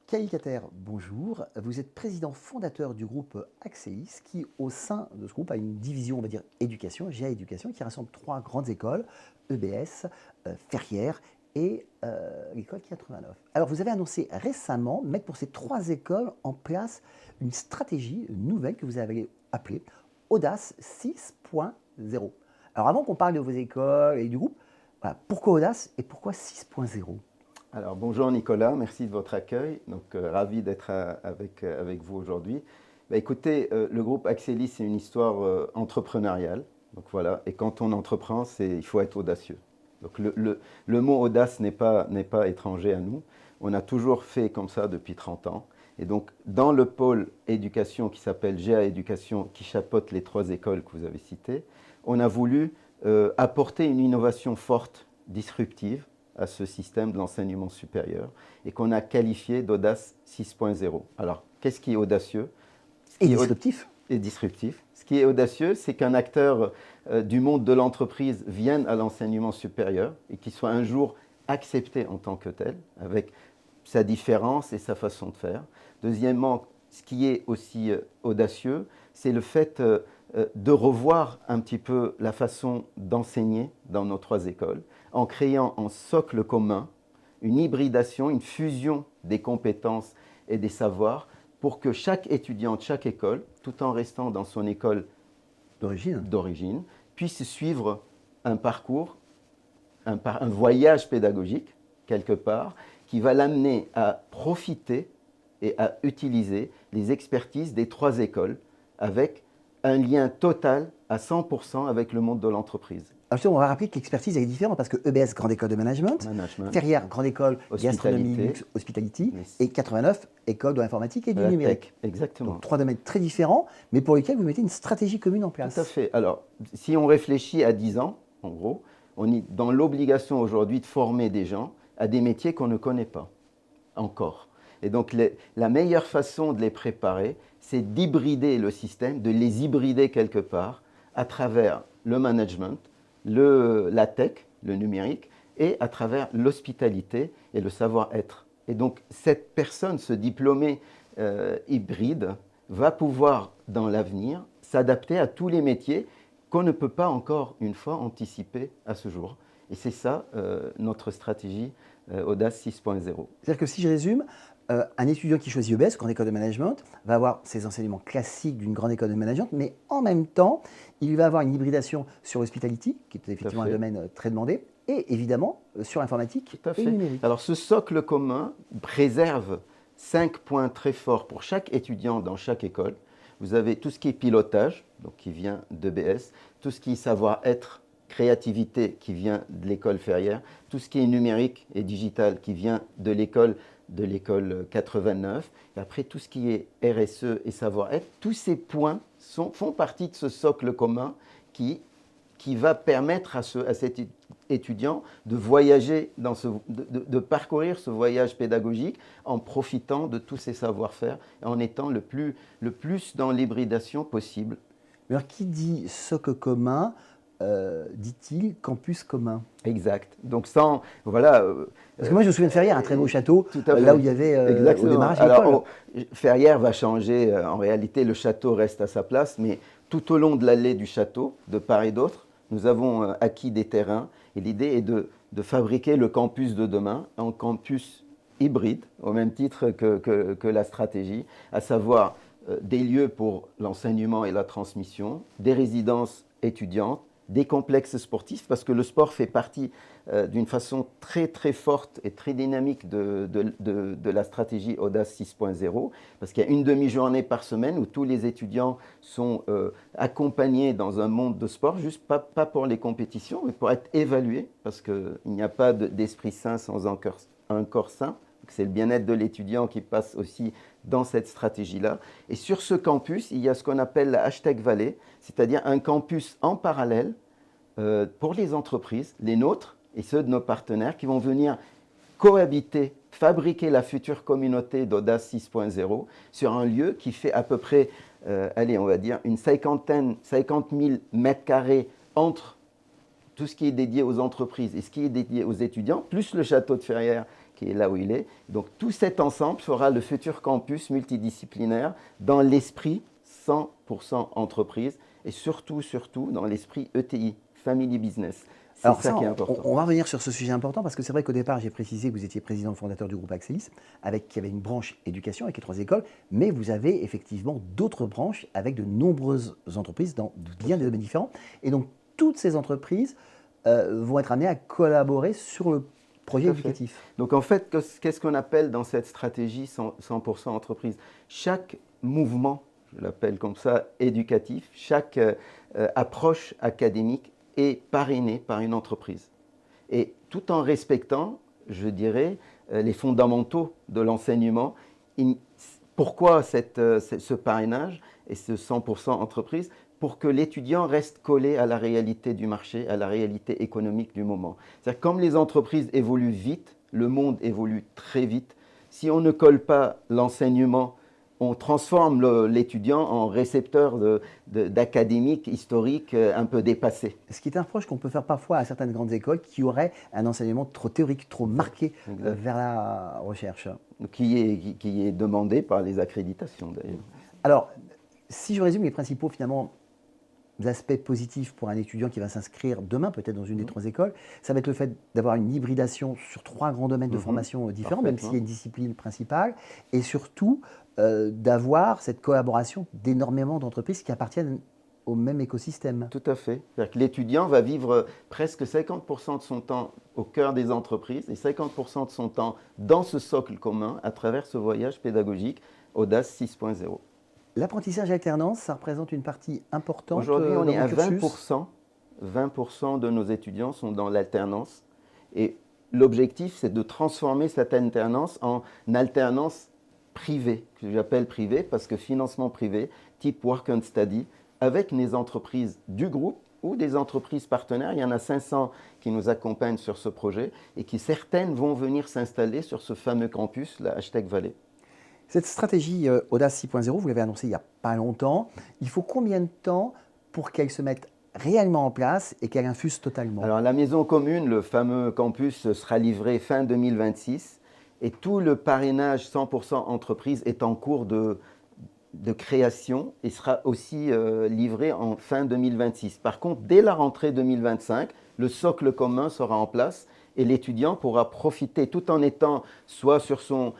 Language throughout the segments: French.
Qualicater, bonjour. Vous êtes président fondateur du groupe Axelis qui, au sein de ce groupe, a une division, on va dire, éducation, GA Éducation, qui rassemble trois grandes écoles, EBS, Ferrières et l'école 89. Alors, vous avez annoncé récemment mettre pour ces trois écoles en place une stratégie nouvelle que vous avez appelée Audace 6.0. Alors, avant qu'on parle de vos écoles et du groupe, voilà, pourquoi Audace et pourquoi 6.0? Alors bonjour Nicolas, merci de votre accueil. Donc ravi d'être avec vous aujourd'hui. Écoutez, le groupe Axelis, c'est une histoire entrepreneuriale. Donc voilà, et quand on entreprend, il faut être audacieux. Donc le mot audace n'est pas étranger à nous. On a toujours fait comme ça depuis 30 ans. Et donc dans le pôle éducation qui s'appelle GA Éducation, qui chapeaute les trois écoles que vous avez citées, on a voulu apporter une innovation forte, disruptive, à ce système de l'enseignement supérieur et qu'on a qualifié d'Audace 6.0. Alors, qu'est-ce qui est audacieux? Et disruptif. Et disruptif. Ce qui est audacieux, c'est qu'un acteur du monde de l'entreprise vienne à l'enseignement supérieur et qu'il soit un jour accepté en tant que tel, avec sa différence et sa façon de faire. Deuxièmement, ce qui est aussi audacieux, c'est le fait de revoir un petit peu la façon d'enseigner dans nos trois écoles, en créant un socle commun, une hybridation, une fusion des compétences et des savoirs pour que chaque étudiant de chaque école, tout en restant dans son école d'origine, puisse suivre un parcours, un voyage pédagogique, quelque part, qui va l'amener à profiter et à utiliser les expertises des trois écoles avec un lien total à 100% avec le monde de l'entreprise. Alors, on va rappeler que l'expertise est différente parce que EBS, grande école de management, Ferrières, grande école gastronomie, luxe, hospitality, et 89, école de l'informatique et du numérique. Exactement. Donc, trois domaines très différents, mais pour lesquels vous mettez une stratégie commune en place. Tout à fait. Alors, si on réfléchit à 10 ans, en gros, on est dans l'obligation aujourd'hui de former des gens à des métiers qu'on ne connaît pas encore. Et donc, la meilleure façon de les préparer, c'est d'hybrider le système, de les hybrider quelque part à travers le management, la tech, le numérique, et à travers l'hospitalité et le savoir-être. Et donc, cette personne, ce diplômé hybride, va pouvoir, dans l'avenir, s'adapter à tous les métiers qu'on ne peut pas encore, une fois, anticiper à ce jour. Et c'est ça, notre stratégie Audace 6.0. C'est-à-dire que si je résume, un étudiant qui choisit EBS, grande école de management, va avoir ses enseignements classiques d'une grande école de management, mais en même temps, il va avoir une hybridation sur l'hospitality, qui est effectivement un domaine très demandé, et évidemment sur l'informatique et le numérique. Alors ce socle commun préserve 5 points très forts pour chaque étudiant dans chaque école. Vous avez tout ce qui est pilotage, donc qui vient d'EBS, tout ce qui est savoir-être, créativité qui vient de l'école Ferrières, tout ce qui est numérique et digital qui vient de l'école 89, et après tout ce qui est RSE et savoir-être, tous ces points font partie de ce socle commun qui va permettre à cet étudiant de voyager, de parcourir ce voyage pédagogique en profitant de tous ces savoir-faire et en étant le plus dans l'hybridation possible. Alors qui dit socle commun dit-il campus commun? Exact. Donc voilà. Parce que moi je me souviens de Ferrières, un très beau château, là où il y avait au démarrage l'école. Alors Ferrières va changer, en réalité le château reste à sa place, mais tout au long de l'allée du château, de part et d'autre, nous avons acquis des terrains et l'idée est de fabriquer le campus de demain en campus hybride, au même titre que la stratégie, à savoir des lieux pour l'enseignement et la transmission, des résidences étudiantes, des complexes sportifs, parce que le sport fait partie d'une façon très très forte et très dynamique de la stratégie Audace 6.0, parce qu'il y a une demi-journée par semaine où tous les étudiants sont accompagnés dans un monde de sport, juste pas pour les compétitions, mais pour être évalués, parce qu'il n'y a pas d'esprit sain sans un corps sain. C'est le bien-être de l'étudiant qui passe aussi dans cette stratégie-là. Et sur ce campus, il y a ce qu'on appelle la hashtag Vallée, c'est-à-dire un campus en parallèle pour les entreprises, les nôtres et ceux de nos partenaires qui vont venir cohabiter, fabriquer la future communauté d'Audace 6.0 sur un lieu qui fait à peu près, allez, on va dire, une 50 000 mètres carrés entre tout ce qui est dédié aux entreprises et ce qui est dédié aux étudiants, plus le château de Ferrières qui est là où il est. Donc tout cet ensemble fera le futur campus multidisciplinaire dans l'esprit 100% entreprise et surtout dans l'esprit ETI, Family Business. C'est ça qui est important. On va revenir sur ce sujet important parce que c'est vrai qu'au départ, j'ai précisé que vous étiez président fondateur du groupe Axelis, qui avait une branche éducation avec les 3 écoles, mais vous avez effectivement d'autres branches avec de nombreuses entreprises dans bien des domaines différents. Et donc, toutes ces entreprises vont être amenées à collaborer sur le projet éducatif. Donc, en fait, qu'est-ce qu'on appelle dans cette stratégie 100% entreprise? Chaque mouvement, je l'appelle comme ça, éducatif, chaque approche académique est parrainé par une entreprise. Et tout en respectant, je dirais, les fondamentaux de l'enseignement. Pourquoi ce parrainage et ce 100% entreprise? Pour que l'étudiant reste collé à la réalité du marché, à la réalité économique du moment. C'est-à-dire comme les entreprises évoluent vite, le monde évolue très vite. Si on ne colle pas l'enseignement, on transforme l'étudiant en récepteur d'académique historique un peu dépassé. Ce qui est un reproche qu'on peut faire parfois à certaines grandes écoles qui auraient un enseignement trop théorique, trop marqué vers la recherche. Qui est demandé par les accréditations d'ailleurs. Alors, si je résume les principaux finalement aspects positifs pour un étudiant qui va s'inscrire demain peut-être dans une des 3 écoles, ça va être le fait d'avoir une hybridation sur 3 grands domaines de formation différents, même s'il y a une discipline principale, et surtout d'avoir cette collaboration d'énormément d'entreprises qui appartiennent au même écosystème. Tout à fait. C'est-à-dire que l'étudiant va vivre presque 50% de son temps au cœur des entreprises et 50% de son temps dans ce socle commun à travers ce voyage pédagogique Audace 6.0. L'apprentissage alternance, ça représente une partie importante. Aujourd'hui, on est à cursus. 20% de nos étudiants sont dans l'alternance. Et l'objectif, c'est de transformer cette alternance en alternance privée, que j'appelle privée parce que financement privé, type work and study, avec les entreprises du groupe ou des entreprises partenaires. Il y en a 500 qui nous accompagnent sur ce projet et qui certaines vont venir s'installer sur ce fameux campus, la Hashtag Vallée. Cette stratégie Audace 6.0, vous l'avez annoncée il n'y a pas longtemps. Il faut combien de temps pour qu'elle se mette réellement en place et qu'elle infuse totalement? Alors la maison commune, le fameux campus, sera livré fin 2026 et tout le parrainage 100% entreprise est en cours de création et sera aussi livré en fin 2026. Par contre, dès la rentrée 2025, le socle commun sera en place et l'étudiant pourra profiter tout en étant soit sur son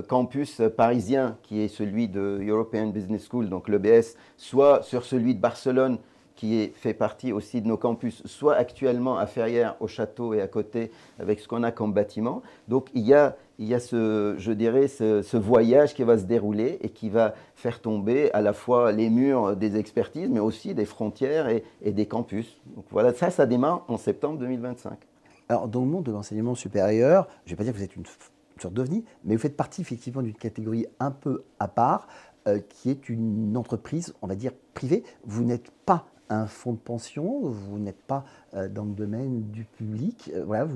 campus parisien qui est celui de European Business School, donc l'EBS, soit sur celui de Barcelone qui fait partie aussi de nos campus, soit actuellement à Ferrières, au château et à côté avec ce qu'on a comme bâtiment. Donc il y a ce voyage qui va se dérouler et qui va faire tomber à la fois les murs des expertises, mais aussi des frontières et des campus. Donc voilà, ça démarre en septembre 2025. Alors dans le monde de l'enseignement supérieur, je ne vais pas dire que vous êtes une sorte d'ovni, mais vous faites partie effectivement d'une catégorie un peu à part, qui est une entreprise, on va dire, privée. Vous n'êtes pas un fonds de pension, vous n'êtes pas dans le domaine du public. Voilà,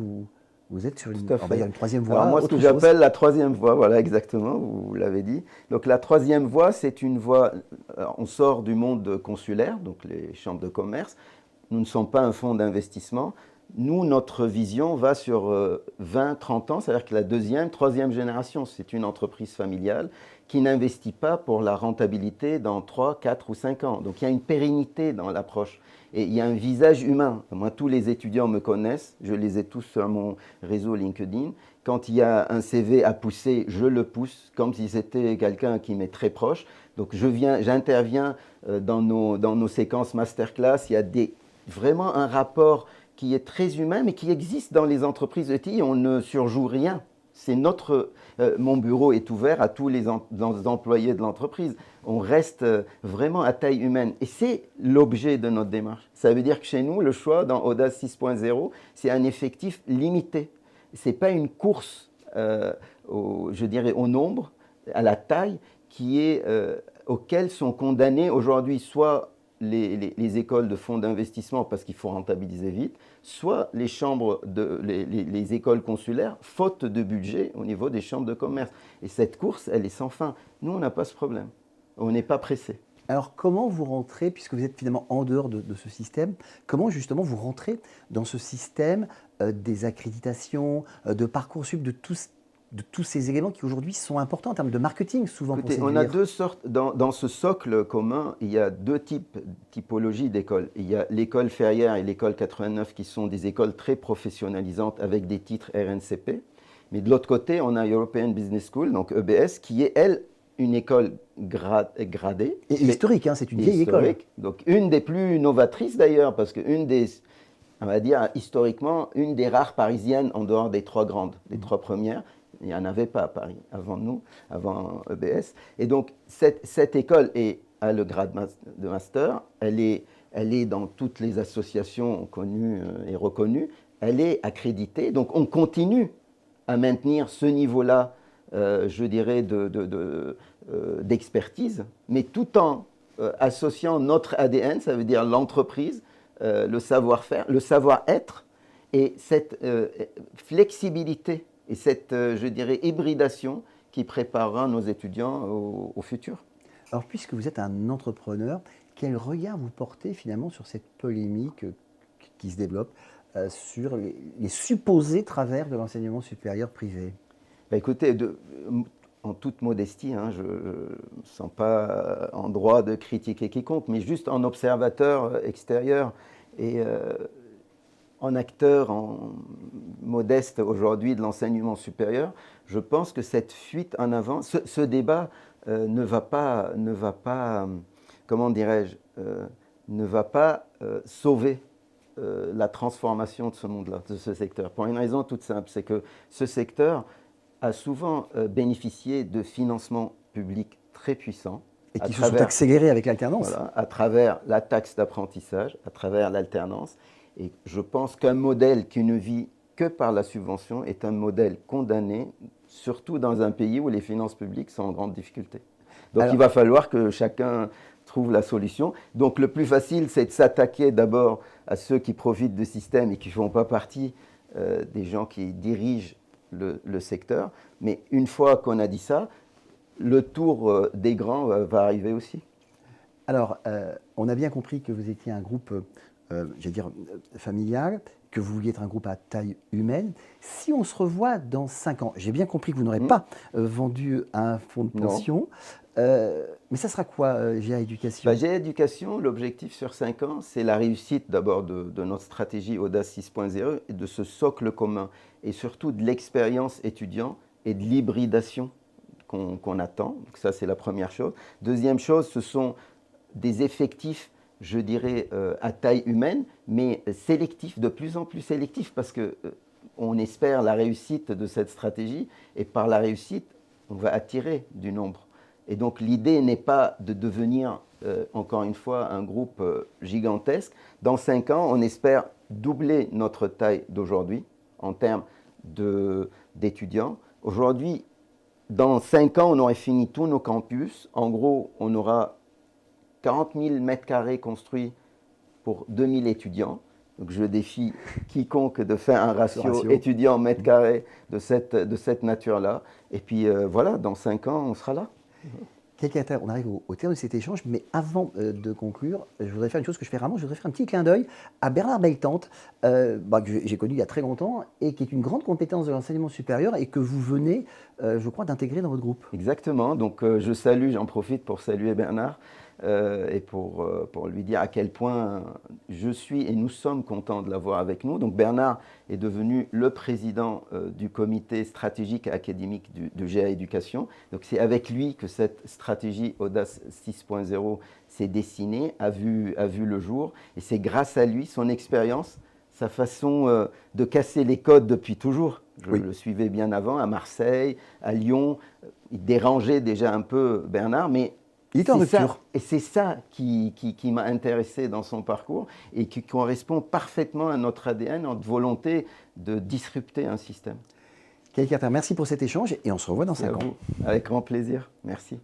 vous êtes sur une, on va dire, une troisième voie. Alors moi, ce que j'appelle la troisième voie, voilà exactement, vous l'avez dit. Donc la troisième voie, c'est une voie, on sort du monde consulaire, donc les chambres de commerce. Nous ne sommes pas un fonds d'investissement. Nous, notre vision va sur 20-30 ans, c'est-à-dire que la deuxième, troisième génération, c'est une entreprise familiale qui n'investit pas pour la rentabilité dans 3, 4 ou 5 ans. Donc il y a une pérennité dans l'approche et il y a un visage humain. Moi, tous les étudiants me connaissent, je les ai tous sur mon réseau LinkedIn. Quand il y a un CV à pousser, je le pousse comme si c'était quelqu'un qui m'est très proche. Donc j'interviens dans nos séquences masterclass. Il y a vraiment un rapport qui est très humain, mais qui existe dans les entreprises ETI. On ne surjoue rien. C'est mon bureau est ouvert à tous les employés de l'entreprise. On reste vraiment à taille humaine. Et c'est l'objet de notre démarche. Ça veut dire que chez nous, le choix dans Audace 6.0, c'est un effectif limité. Ce n'est pas une course, je dirais, au nombre, à la taille, auquel sont condamnés aujourd'hui soit les écoles de fonds d'investissement parce qu'il faut rentabiliser vite, soit les chambres, les écoles consulaires, faute de budget au niveau des chambres de commerce. Et cette course, elle est sans fin. Nous, on n'a pas ce problème. On n'est pas pressé. Alors, comment vous rentrez, puisque vous êtes finalement en dehors de ce système, comment justement vous rentrez dans ce système des accréditations, de Parcoursup, de tous ces éléments qui aujourd'hui sont importants en termes de marketing, souvent pour Écoutez, on a séduire? deux sortes, dans ce socle commun, il y a deux typologies d'écoles. Il y a l'école Ferrière et l'école 89 qui sont des écoles très professionnalisantes avec des titres RNCP. Mais de l'autre côté, on a European Business School, donc EBS, qui est, elle, une école gradée. Et historique, hein, c'est une vieille école. Donc une des plus novatrices d'ailleurs, parce qu'une des, on va dire historiquement, une des rares parisiennes en dehors des trois grandes, des trois premières. Il n'y en avait pas à Paris avant nous, avant EBS. Et donc cette école a le grade de master, elle est dans toutes les associations connues et reconnues, elle est accréditée, donc on continue à maintenir ce niveau-là, je dirais, d'expertise, mais tout en associant notre ADN, ça veut dire l'entreprise, le savoir-faire, le savoir-être, et cette flexibilité et cette, je dirais, hybridation qui préparera nos étudiants au futur. Alors, puisque vous êtes un entrepreneur, quel regard vous portez finalement sur cette polémique qui se développe sur les supposés travers de l'enseignement supérieur privé? Bah, écoutez, en toute modestie, hein, je ne me sens pas en droit de critiquer quiconque, mais juste en observateur extérieur et en acteur modeste aujourd'hui de l'enseignement supérieur, je pense que cette fuite en avant, ce débat ne va pas, comment dirais-je, ne va pas sauver la transformation de ce monde-là, de ce secteur. Pour une raison toute simple, c'est que ce secteur a souvent bénéficié de financements publics très puissants. Et qui se sont accélérés avec l'alternance. Voilà, à travers la taxe d'apprentissage, à travers l'alternance. Et je pense qu'un modèle qui ne vit que par la subvention est un modèle condamné, surtout dans un pays où les finances publiques sont en grande difficulté. Donc il va falloir que chacun trouve la solution. Donc le plus facile, c'est de s'attaquer d'abord à ceux qui profitent du système et qui ne font pas partie des gens qui dirigent le secteur. Mais une fois qu'on a dit ça, le tour des grands va arriver aussi. Alors, on a bien compris que vous étiez un groupe, j'allais dire, familial, que vous vouliez être un groupe à taille humaine. Si on se revoit dans 5 ans, j'ai bien compris que vous n'aurez pas vendu un fonds de pension, mais ça sera quoi, GA Éducation? GA Éducation, l'objectif sur 5 ans, c'est la réussite d'abord de notre stratégie Audace 6.0 et de ce socle commun, et surtout de l'expérience étudiant et de l'hybridation qu'on attend. Donc ça, c'est la première chose. Deuxième chose, ce sont des effectifs, je dirais, à taille humaine, mais sélectifs, de plus en plus sélectifs, parce qu'on espère la réussite de cette stratégie, et par la réussite, on va attirer du nombre. Et donc l'idée n'est pas de devenir, encore une fois, un groupe gigantesque. Dans 5 ans, on espère doubler notre taille d'aujourd'hui en termes d'étudiants. Aujourd'hui, dans 5 ans, on aurait fini tous nos campus. En gros, on aura 40 000 mètres carrés construits pour 2000 étudiants. Donc je défie quiconque de faire un ratio étudiant mètre carré de cette nature-là. Et puis voilà, dans 5 ans, on sera là. On arrive au terme de cet échange, mais avant de conclure, je voudrais faire une chose que je fais rarement, je voudrais faire un petit clin d'œil à Bernard Beltante, que j'ai connu il y a très longtemps et qui est une grande compétence de l'enseignement supérieur et que vous venez, je crois, d'intégrer dans votre groupe. Exactement, donc j'en profite pour saluer Bernard et pour lui dire à quel point je suis et nous sommes contents de l'avoir avec nous. Donc Bernard est devenu le président du comité stratégique et académique de GA Éducation. Donc c'est avec lui que cette stratégie Audace 6.0 s'est dessinée, a vu le jour. Et c'est grâce à lui, son expérience, sa façon de casser les codes depuis toujours. Je le suivais bien avant, à Marseille, à Lyon. Il dérangeait déjà un peu Bernard, mais il est en rupture. Et c'est ça qui m'a intéressé dans son parcours et qui correspond parfaitement à notre ADN, notre volonté de disrupter un système. Quel Carter, merci pour cet échange et on se revoit dans 5 ans. Avec grand plaisir. Merci.